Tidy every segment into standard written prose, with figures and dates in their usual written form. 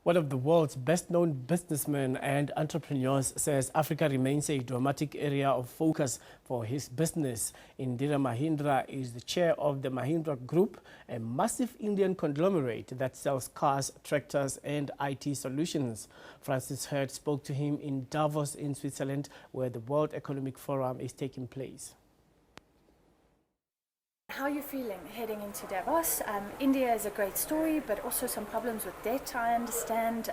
One of the world's best-known businessmen and entrepreneurs says Africa remains a dramatic area of focus for his business. Anand Mahindra is the chair of the Mahindra Group, a massive Indian conglomerate that sells cars, tractors and IT solutions. Francis Hurd spoke to him in Davos in Switzerland, where the World Economic Forum is taking place. How are you feeling heading into Davos? India is a great story, but also some problems with debt, I understand.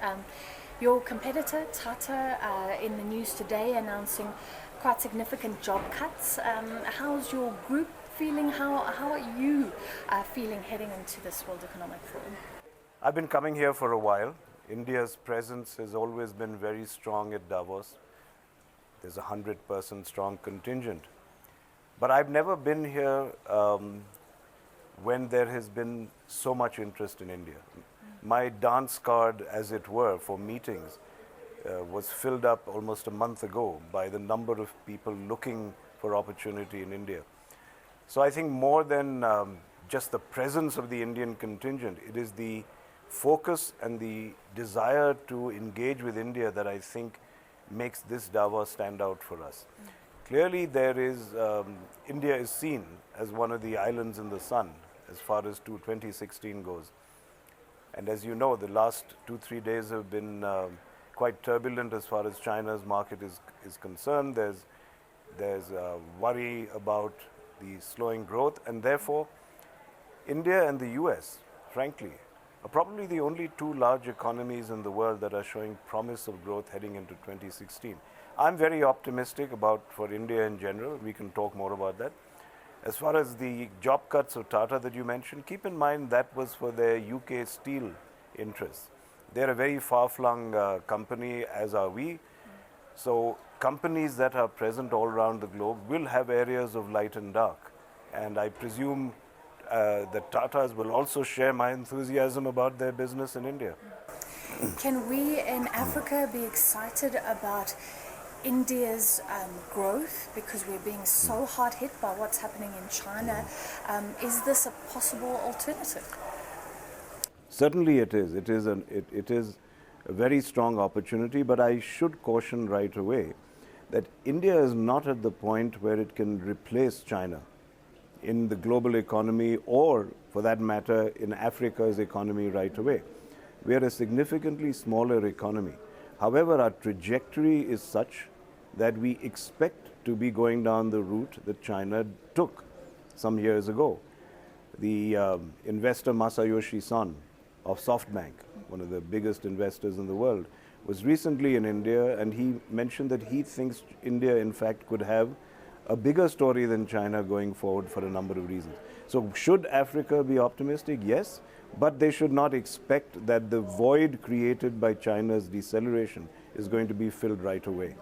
Your competitor, Tata, in the news today announcing quite significant job cuts. How's your group feeling? How are you feeling heading into this World Economic Forum? I've been coming here for a while. India's presence has always been very strong at Davos. There's a 100% strong contingent. But I've never been here when there has been so much interest in India. My dance card, as it were, for meetings was filled up almost a month ago by the number of people looking for opportunity in India. So I think more than just the presence of the Indian contingent, it is the focus and the desire to engage with India that I think makes this Davos stand out for us. Clearly, there is India is seen as one of the islands in the sun as far as 2016 goes. And as you know, the last 2-3 days have been quite turbulent as far as China's market is concerned. There's worry about the slowing growth, and therefore, India and the US, frankly, are probably the only two large economies in the world that are showing promise of growth heading into 2016. I'm very optimistic for India in general. We can talk more about that. As far as the job cuts of Tata that you mentioned, keep in mind that was for their UK steel interests. They're a very far-flung company, as are we. So companies that are present all around the globe will have areas of light and dark. And I presume that Tatas will also share my enthusiasm about their business in India. Can we in Africa be excited about India's growth, because we're being so hard hit by what's happening in China? Is this a possible alternative? Certainly it is. It is a very strong opportunity, but I should caution right away that India is not at the point where it can replace China in the global economy, or for that matter in Africa's economy right away. We are a significantly smaller economy. However, our trajectory is such that we expect to be going down the route that China took some years ago. The investor Masayoshi Son of SoftBank, one of the biggest investors in the world, was recently in India, and he mentioned that he thinks India in fact could have a bigger story than China going forward for a number of reasons. So should Africa be optimistic? Yes, but they should not expect that the void created by China's deceleration is going to be filled right away.